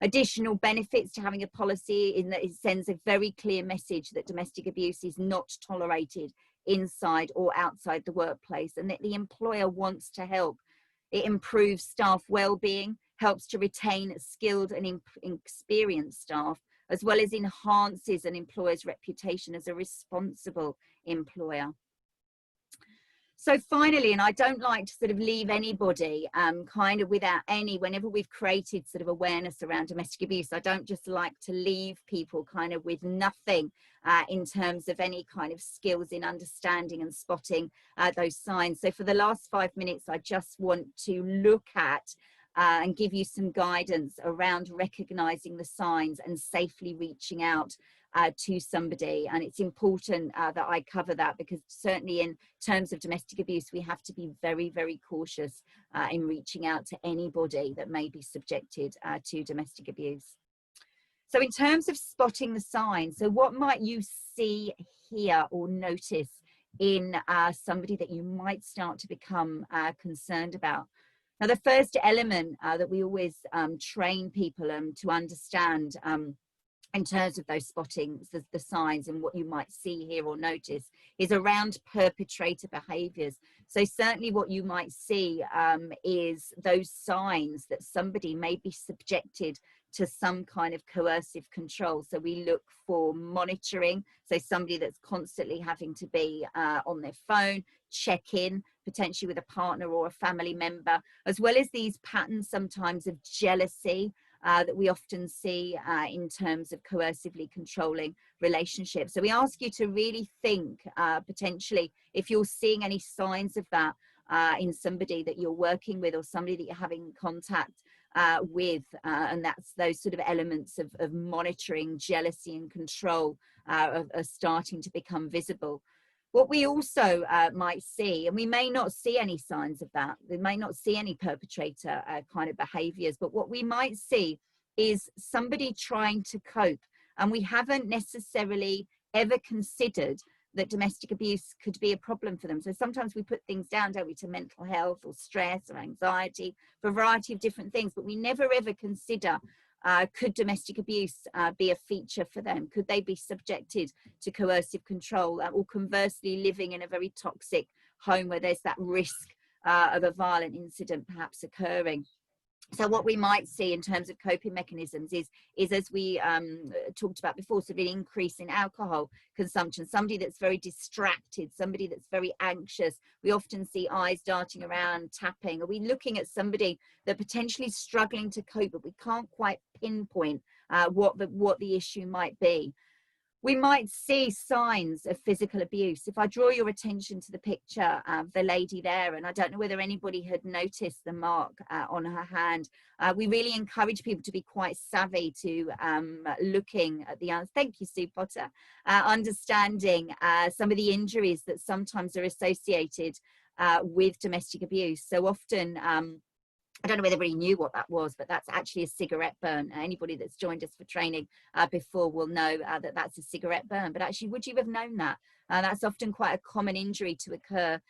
Additional benefits to having a policy in that it sends a very clear message that domestic abuse is not tolerated inside or outside the workplace, and that the employer wants to help. It improves staff well-being, helps to retain skilled and experienced staff, as well as enhances an employer's reputation as a responsible employer. So finally, and I don't like to sort of leave anybody kind of without any, whenever we've created sort of awareness around domestic abuse, I don't just like to leave people kind of with nothing in terms of any kind of skills in understanding and spotting those signs. So for the last 5 minutes, I just want to look at and give you some guidance around recognizing the signs and safely reaching out to somebody. And it's important that I cover that, because certainly in terms of domestic abuse, we have to be very, very cautious in reaching out to anybody that may be subjected to domestic abuse. So in terms of spotting the signs, so what might you see, hear or notice in somebody that you might start to become concerned about? Now, the first element that we always train people to understand in terms of those spotting the signs and what you might see, hear or notice is around perpetrator behaviours. So certainly what you might see is those signs that somebody may be subjected to some kind of coercive control. So we look for monitoring, so somebody that's constantly having to be on their phone, check in potentially with a partner or a family member, as well as these patterns sometimes of jealousy that we often see in terms of coercively controlling relationships. So we ask you to really think potentially if you're seeing any signs of that in somebody that you're working with or somebody that you're having contact with, and that's those sort of elements of monitoring, jealousy and control are starting to become visible. What we also might see, and we may not see any signs of that, we may not see any perpetrator kind of behaviours, but what we might see is somebody trying to cope, and we haven't necessarily ever considered that domestic abuse could be a problem for them. So sometimes we put things down, don't we, to mental health or stress or anxiety for a variety of different things, but we never ever consider could domestic abuse be a feature for them? Could they be subjected to coercive control, or conversely living in a very toxic home where there's that risk of a violent incident perhaps occurring? So what we might see in terms of coping mechanisms is as we talked about before, sort of an increase in alcohol consumption, somebody that's very distracted, somebody that's very anxious. We often see eyes darting around, tapping. Are we looking at somebody that potentially is struggling to cope, but we can't quite pinpoint what the issue might be? We might see signs of physical abuse. If I draw your attention to the picture of the lady there, and I don't know whether anybody had noticed the mark on her hand, we really encourage people to be quite savvy to looking at the, thank you, Sue Potter, understanding some of the injuries that sometimes are associated with domestic abuse. So often, I don't know whether everybody knew what that was, but that's actually a cigarette burn. Anybody that's joined us for training before will know that that's a cigarette burn. But actually, would you have known that? That's often quite a common injury to occur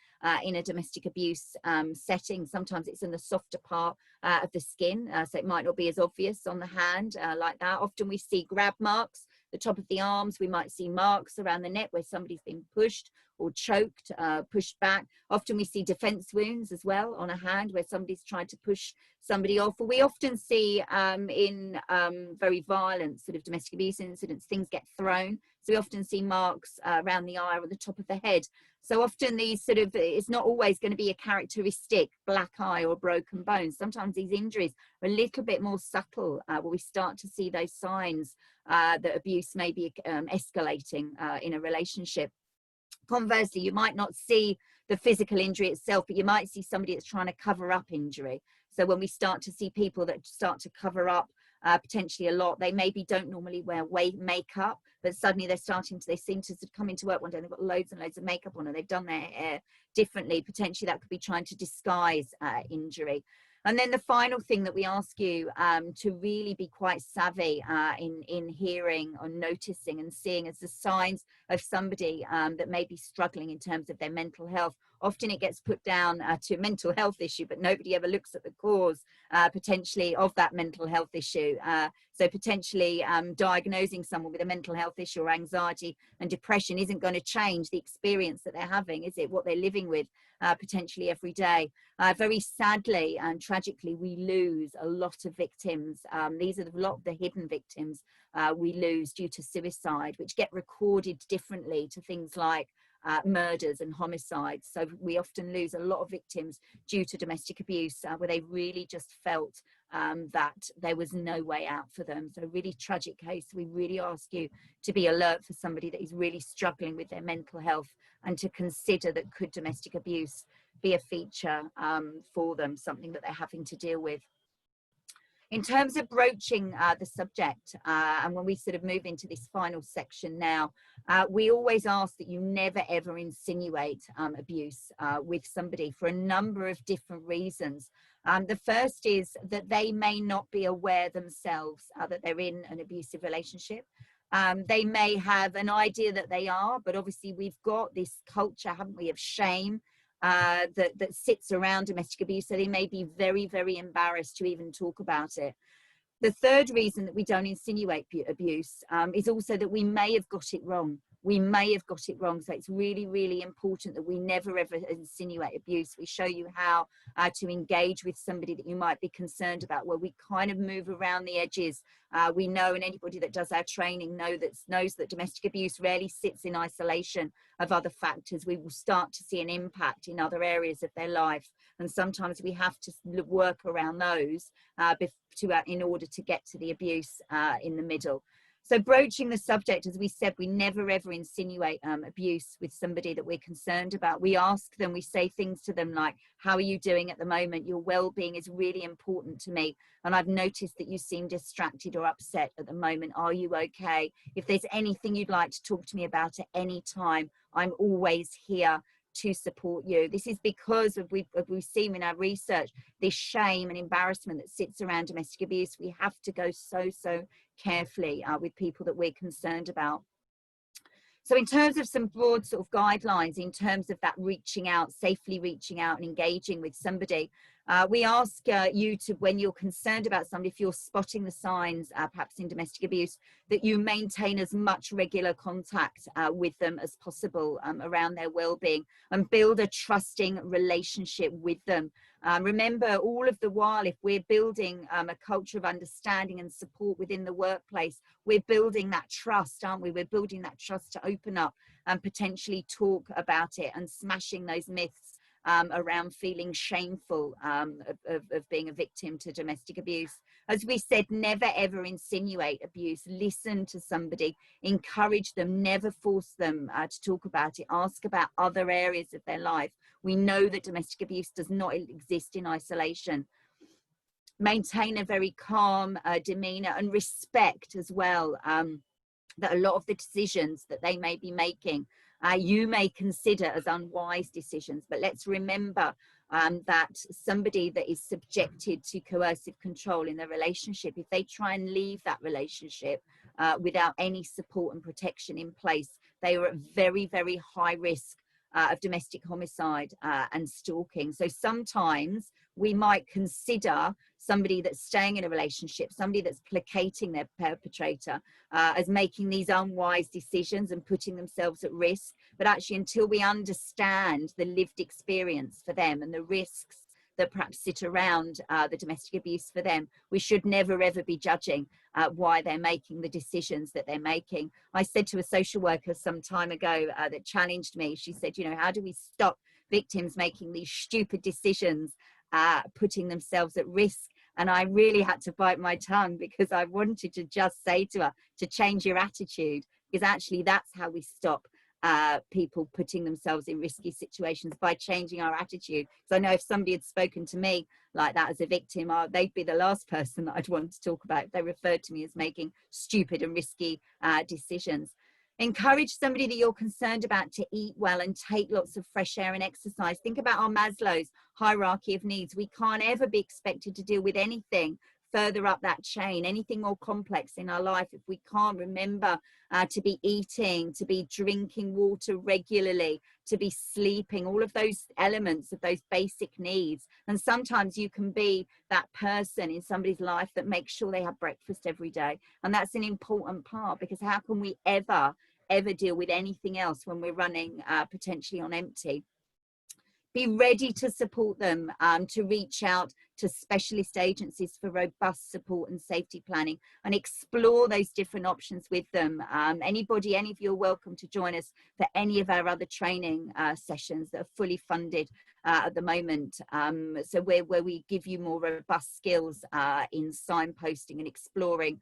in a domestic abuse setting. Sometimes it's in the softer part of the skin, so it might not be as obvious on the hand like that. Often we see grab marks, the top of the arms. We might see marks around the neck where somebody's been pushed or choked, pushed back. Often we see defense wounds as well on a hand where somebody's tried to push somebody off. Or we often see in very violent sort of domestic abuse incidents, things get thrown. So we often see marks around the eye or the top of the head. So often these sort of, it's not always going to be a characteristic black eye or broken bones. Sometimes these injuries are a little bit more subtle where we start to see those signs that abuse may be escalating in a relationship. Conversely, you might not see the physical injury itself, but you might see somebody that's trying to cover up injury. So when we start to see people that start to cover up potentially a lot, they maybe don't normally wear makeup, but suddenly they seem to come into work one day and they've got loads and loads of makeup on, and they've done their hair differently. Potentially that could be trying to disguise injury. And then the final thing that we ask you to really be quite savvy in hearing or noticing and seeing as the signs of somebody that may be struggling in terms of their mental health. Often it gets put down to a mental health issue, but nobody ever looks at the cause potentially of that mental health issue. So potentially diagnosing someone with a mental health issue or anxiety and depression isn't going to change the experience that they're having, is it? What they're living with. potentially every day. Very sadly and tragically, we lose a lot of victims. These are a lot of the hidden victims we lose due to suicide, which get recorded differently to things like murders and homicides. So we often lose a lot of victims due to domestic abuse, where they really just felt that there was no way out for them. So really tragic case. We really ask you to be alert for somebody that is really struggling with their mental health, and to consider that could domestic abuse be a feature for them, something that they're having to deal with. In terms of broaching the subject, and when we sort of move into this final section now, we always ask that you never ever insinuate abuse with somebody for a number of different reasons. The first is that they may not be aware themselves that they're in an abusive relationship. They may have an idea that they are, but obviously we've got this culture, haven't we, of shame that sits around domestic abuse, so they may be very, very embarrassed to even talk about it. The third reason that we don't insinuate abuse is also that we may have got it wrong. We may have got it wrong. So it's really, really important that we never ever insinuate abuse. We show you how to engage with somebody that you might be concerned about, where we kind of move around the edges. We know, and anybody that does our training knows that domestic abuse rarely sits in isolation of other factors. We will start to see an impact in other areas of their life. And sometimes we have to work around those in order to get to the abuse in the middle. So broaching the subject, as we said, we never ever insinuate abuse with somebody that we're concerned about. We ask them, we say things to them like, how are you doing at the moment? Your well-being is really important to me, and I've noticed that you seem distracted or upset at the moment. Are you okay? If there's anything you'd like to talk to me about at any time, I'm always here to support you. This is because we've seen in our research this shame and embarrassment that sits around domestic abuse. We have to go so carefully with people that we're concerned about. So in terms of some broad sort of guidelines, in terms of that reaching out, safely reaching out and engaging with somebody, we ask you to, when you're concerned about somebody, if you're spotting the signs, perhaps in domestic abuse, that you maintain as much regular contact with them as possible around their well-being, and build a trusting relationship with them. Remember, all of the while, if we're building a culture of understanding and support within the workplace, we're building that trust, aren't we? We're building that trust to open up and potentially talk about it, and smashing those myths around feeling shameful of being a victim to domestic abuse. As we said, never ever insinuate abuse. Listen to somebody, encourage them, never force them to talk about it. Ask about other areas of their life. We know that domestic abuse does not exist in isolation. Maintain a very calm demeanor, and respect as well that a lot of the decisions that they may be making you may consider as unwise decisions. But let's remember that somebody that is subjected to coercive control in their relationship, if they try and leave that relationship without any support and protection in place, they are at very, very high risk of domestic homicide and stalking. So sometimes we might consider somebody that's staying in a relationship, somebody that's placating their perpetrator, as making these unwise decisions and putting themselves at risk. But actually, until we understand the lived experience for them and the risks that perhaps sit around the domestic abuse for them, we should never ever be judging why they're making the decisions that they're making. I said to a social worker some time ago that challenged me, she said, you know, how do we stop victims making these stupid decisions, putting themselves at risk? And I really had to bite my tongue, because I wanted to just say to her to change your attitude, because actually that's how we stop people putting themselves in risky situations, by changing our attitude. So I know if somebody had spoken to me like that as a victim, they'd be the last person that I'd want to talk about if they referred to me as making stupid and risky decisions. Encourage somebody that you're concerned about to eat well and take lots of fresh air and exercise. Think about our Maslow's hierarchy of needs. We can't ever be expected to deal with anything further up that chain, anything more complex in our life, if we can't remember to be eating, to be drinking water regularly, to be sleeping, all of those elements of those basic needs. And sometimes you can be that person in somebody's life that makes sure they have breakfast every day. And that's an important part, because how can we ever deal with anything else when we're running potentially on empty? Be ready to support them, to reach out to specialist agencies for robust support and safety planning, and explore those different options with them. Any of you are welcome to join us for any of our other training sessions that are fully funded at the moment. So where we give you more robust skills in signposting and exploring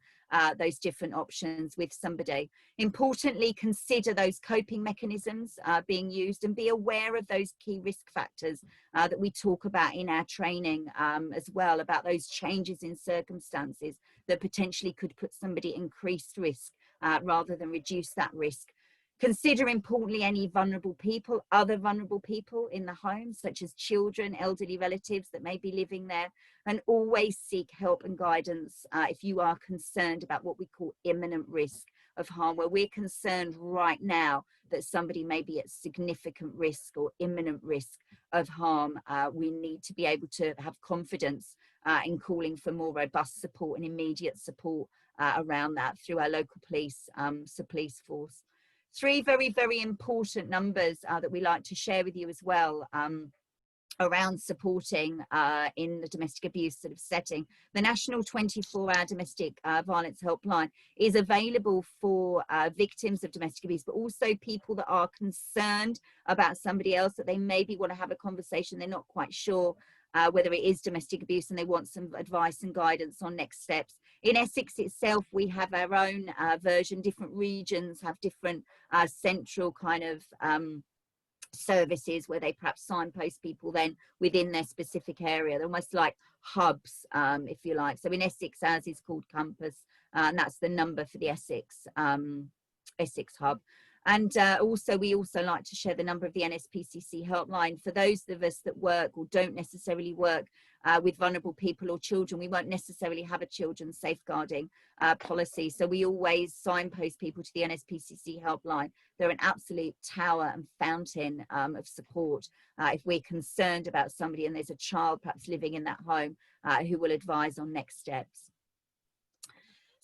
those different options with somebody. Importantly, consider those coping mechanisms being used, and be aware of those key risk factors that we talk about in our training as well, about those changes in circumstances that potentially could put somebody at increased risk rather than reduce that risk. Consider importantly any vulnerable people, other vulnerable people in the home, such as children, elderly relatives that may be living there, and always seek help and guidance if you are concerned about what we call imminent risk of harm, where we're concerned right now that somebody may be at significant risk or imminent risk of harm. We need to be able to have confidence in calling for more robust support and immediate support around that through our local police, police force. 3 very, very important numbers that we like to share with you as well around supporting in the domestic abuse sort of setting. The National 24-hour Domestic Violence Helpline is available for victims of domestic abuse, but also people that are concerned about somebody else, that they maybe want to have a conversation, they're not quite sure whether it is domestic abuse, and they want some advice and guidance on next steps. In Essex itself, we have our own version. Different regions have different central kind of services where they perhaps signpost people then within their specific area. They're almost like hubs, if you like. So in Essex, ours is called Compass, and that's the number for the Essex hub. And we also like to share the number of the NSPCC helpline. For those of us that work or don't necessarily work with vulnerable people or children, we won't necessarily have a children's safeguarding policy. So we always signpost people to the NSPCC helpline. They're an absolute tower and fountain of support if we're concerned about somebody and there's a child perhaps living in that home who will advise on next steps.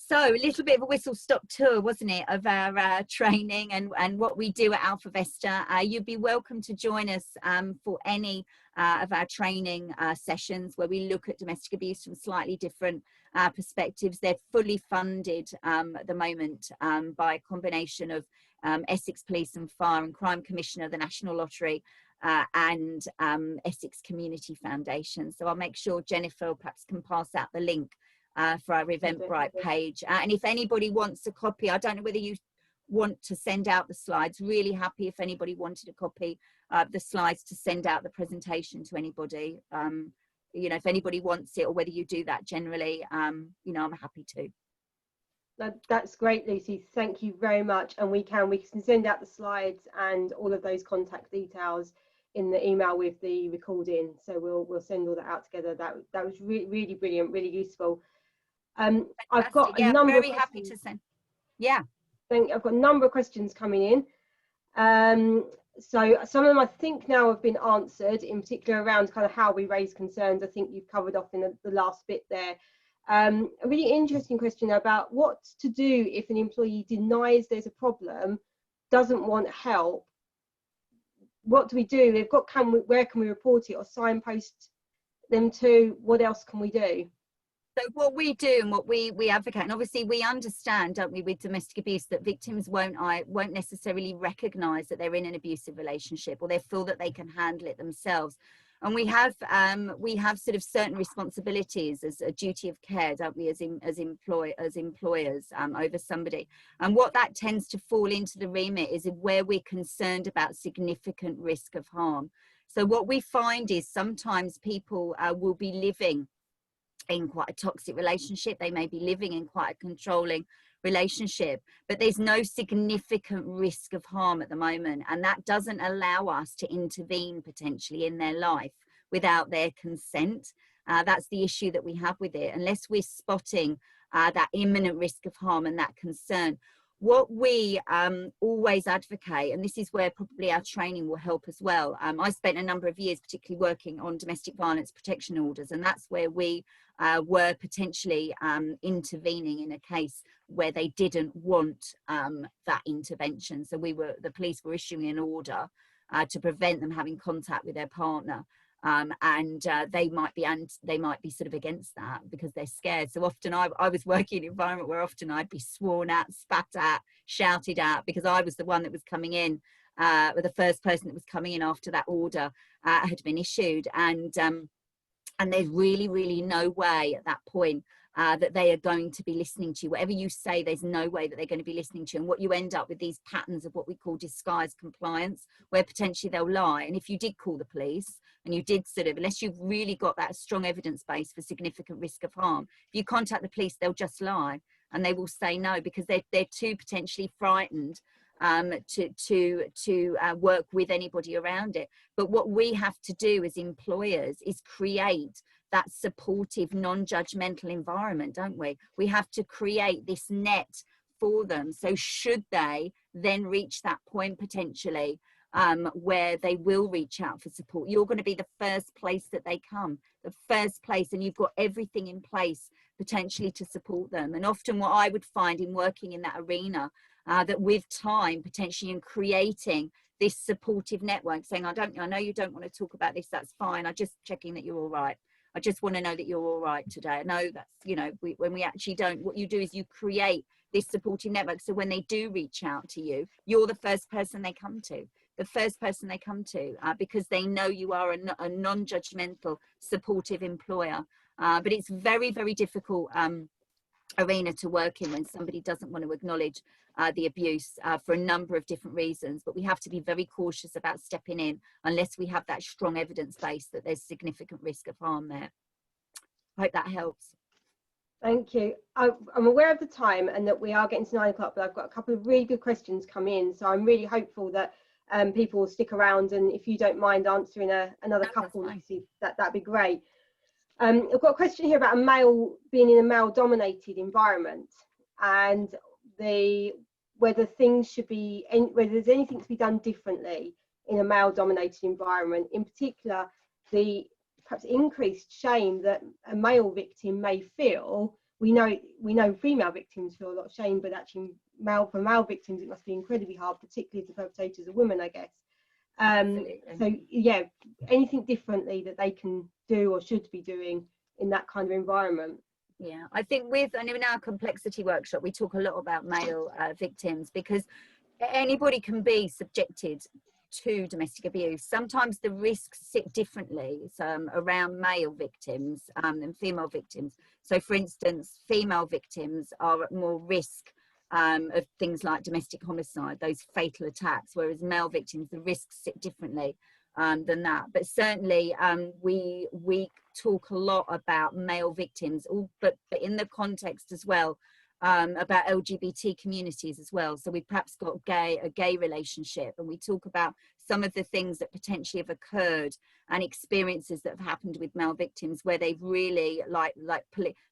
So a little bit of a whistle-stop tour, wasn't it, of our training and what we do at Alpha Vesta. You'd be welcome to join us for any of our training sessions where we look at domestic abuse from slightly different perspectives. They're fully funded at the moment by a combination of Essex Police and Fire and Crime Commissioner, the National Lottery, and Essex Community Foundation. So I'll make sure Jennifer perhaps can pass out the link for our Eventbrite page. And if anybody wants a copy, I don't know whether you want to send out the slides, really happy if anybody wanted a copy of the slides to send out the presentation to anybody. You know, if anybody wants it, or whether you do that generally, you know, I'm happy to. That's great, Lucy. Thank you very much. And we can send out the slides and all of those contact details in the email with the recording. So we'll send all that out together. That was really brilliant, really useful. I've got a number very of happy to send. Yeah. I've got a number of questions coming in. So some of them I think now have been answered, in particular around kind of how we raise concerns. I think you've covered off in the last bit there. A really interesting question about what to do if an employee denies there's a problem, doesn't want help. What do we do? They've got, where can we report it or signpost them to? What else can we do? So what we do and what we advocate, and obviously we understand, don't we, with domestic abuse, that victims won't necessarily recognise that they're in an abusive relationship, or they feel that they can handle it themselves. And we have sort of certain responsibilities as a duty of care, don't we, as employers over somebody. And what that tends to fall into the remit is where we're concerned about significant risk of harm. So what we find is sometimes people will be living in quite a toxic relationship. They may be living in quite a controlling relationship, but there's no significant risk of harm at the moment, and that doesn't allow us to intervene potentially in their life without their consent. That's the issue that we have with it. Unless we're spotting that imminent risk of harm and that concern, what we always advocate, and this is where probably our training will help as well. I spent a number of years particularly working on domestic violence protection orders, and that's where we were potentially intervening in a case where they didn't want that intervention. So the police were issuing an order to prevent them having contact with their partner. They might be sort of against that because they're scared. So often I was working in an environment where often I'd be sworn at, spat at, shouted at, because I was the one that was coming in, or the first person that was coming in after that order had been issued. And there's really no way at that point that they are going to be listening to you. Whatever you say, there's no way that they're going to be listening to you. And what you end up with, these patterns of what we call disguised compliance, where potentially they'll lie. And if you did call the police and you did sort of, unless you've really got that strong evidence base for significant risk of harm, if you contact the police, they'll just lie and they will say no, because they're too potentially frightened to work with anybody around it. But what we have to do as employers is create that supportive, non-judgmental environment, don't we? We have to create this net for them. So should they then reach that point potentially where they will reach out for support, you're going to be the first place that they come, the first place, and you've got everything in place potentially to support them. And often what I would find in working in that arena, that with time potentially in creating this supportive network, saying, I know you don't want to talk about this, that's fine, I'm just checking that you're all right. I just want to know that you're all right today. I know that's, you know, when we actually don't, what you do is you create this supportive network. So when they do reach out to you, you're the first person they come to, because they know you are a non-judgmental, supportive employer. But it's very difficult arena to work in when somebody doesn't want to acknowledge the abuse for a number of different reasons. But we have to be very cautious about stepping in unless we have that strong evidence base that there's significant risk of harm there. I hope that helps. Thank you. I'm aware of the time and that we are getting to 9 o'clock, but I've got a couple of really good questions come in, so I'm really hopeful that people will stick around, and if you don't mind answering another couple, that'd be great. I've got a question here about being in a male-dominated environment, and whether there's anything to be done differently in a male-dominated environment. In particular, the perhaps increased shame that a male victim may feel. We know female victims feel a lot of shame, but actually for male victims it must be incredibly hard, particularly if the perpetrator is a woman, I guess. So yeah, anything differently that they can do or should be doing in that kind of environment? Yeah, I think in our complexity workshop we talk a lot about male victims, because anybody can be subjected to domestic abuse. Sometimes the risks sit differently around male victims than female victims. So for instance, female victims are at more risk of things like domestic homicide, those fatal attacks, whereas male victims, the risks sit differently than that. But certainly we talk a lot about male victims, but in the context as well about LGBT communities as well. So we've perhaps got a gay relationship, and we talk about some of the things that potentially have occurred and experiences that have happened with male victims where they've really,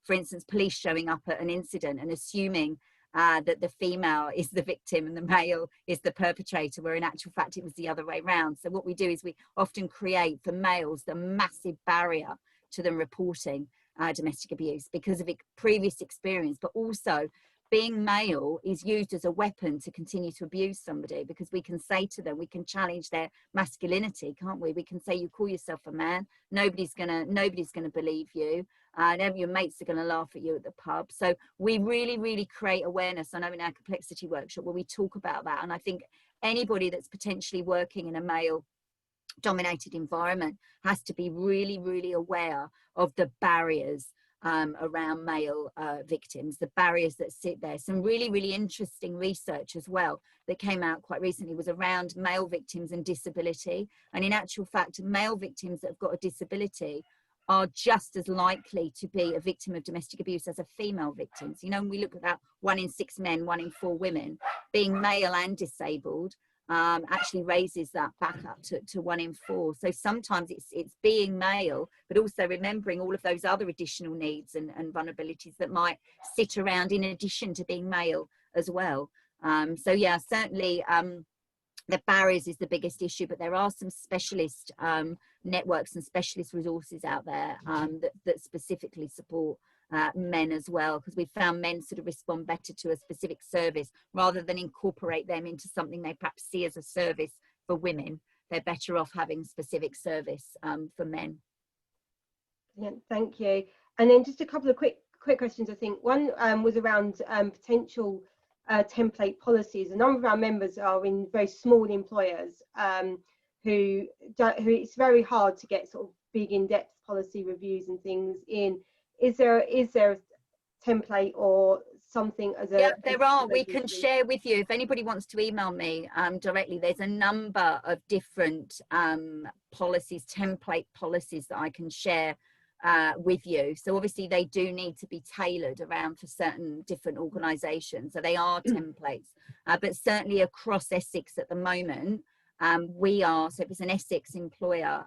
for instance, police showing up at an incident and assuming that the female is the victim and the male is the perpetrator, where in actual fact it was the other way around. So what we do is we often create for males the massive barrier to them reporting domestic abuse because of previous experience, but also being male is used as a weapon to continue to abuse somebody, because we can say to them, we can challenge their masculinity, can't we? We can say, you call yourself a man, nobody's gonna believe you, and your mates are gonna laugh at you at the pub. So we really create awareness. I know in our complexity workshop where we talk about that, and I think anybody that's potentially working in a male dominated environment has to be really aware of the barriers around male victims, the barriers that sit there. Some really interesting research as well that came out quite recently was around male victims and disability. And in actual fact, male victims that have got a disability are just as likely to be a victim of domestic abuse as a female victim. So, you know, when we look at that 1 in 6 men, 1 in 4 women, being male and disabled actually raises that back up to 1 in 4. So sometimes it's being male, but also remembering all of those other additional needs and vulnerabilities that might sit around in addition to being male as well. So yeah, certainly the barriers is the biggest issue, but there are some specialist networks and specialist resources out there that specifically support men as well, because we found men sort of respond better to a specific service rather than incorporate them into something they perhaps see as a service for women. they're better off having specific service for men. Yeah, thank you. And then just a couple of quick questions. I think one was around potential template policies. A number of our members are in very small employers who it's very hard to get sort of big in-depth policy reviews and things in. Is there a template or something as a... Yeah, there are. We can share with you if anybody wants to email me directly. There's a number of different policies, template policies that I can share with you. So obviously they do need to be tailored around for certain different organisations. So they are templates, but certainly across Essex at the moment, we are, so if it's an Essex employer,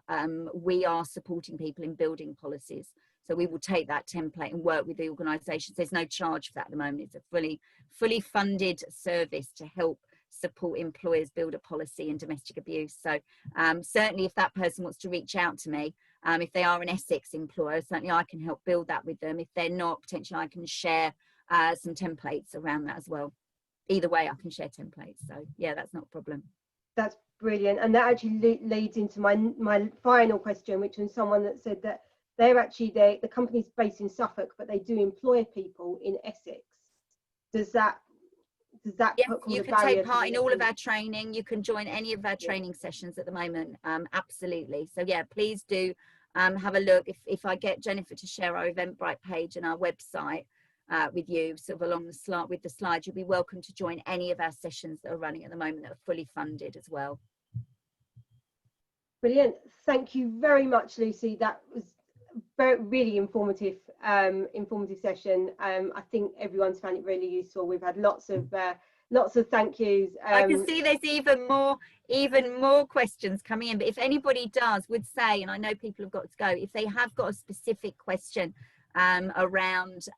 we are supporting people in building policies. So we will take that template and work with the organisations. There's no charge for that at the moment. It's a fully funded service to help support employers build a policy in domestic abuse. So certainly if that person wants to reach out to me, if they are an Essex employer, certainly I can help build that with them. If they're not, potentially I can share some templates around that as well. Either way, I can share templates. So yeah, that's not a problem. That's brilliant. And that actually leads into my final question, which was someone that said that they're actually, the company's based in Suffolk, but they do employ people in Essex. Does that yes, you can take part in all of our training. You can join any of our training sessions at the moment. Absolutely. So yeah, please do have a look. If I get Jennifer to share our Eventbrite page and our website with you, sort of along the slide with the slides, you'll be welcome to join any of our sessions that are running at the moment that are fully funded as well. Brilliant. Thank you very much, Lucy. That was really informative session. I think everyone's found it really useful. We've had lots of thank yous. I can see there's even more questions coming in, but if anybody would say, and I know people have got to go, if they have got a specific question around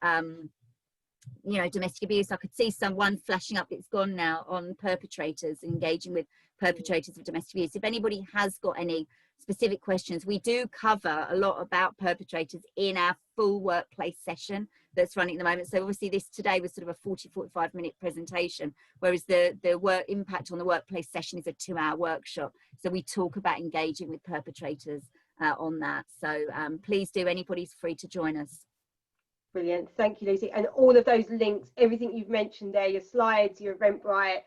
domestic abuse, I could see someone flashing up, it's gone now, on perpetrators, engaging with perpetrators of domestic abuse. If anybody has got any specific questions, we do cover a lot about perpetrators in our full workplace session that's running at the moment. So obviously this today was sort of a 40-45 minute presentation, whereas the work impact on the workplace session is a 2-hour workshop. So we talk about engaging with perpetrators on that. So please do, anybody's free to join us. Brilliant. Thank you, Lucy. And all of those links, everything you've mentioned there, your slides, your Eventbrite,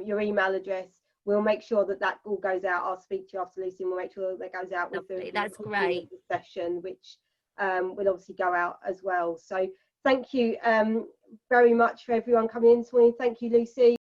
your email address, we'll make sure that all goes out. I'll speak to you after, Lucy, and we'll make sure that goes out with the that's great session, which will obviously go out as well. So thank you very much for everyone coming in this morning. Thank you, Lucy.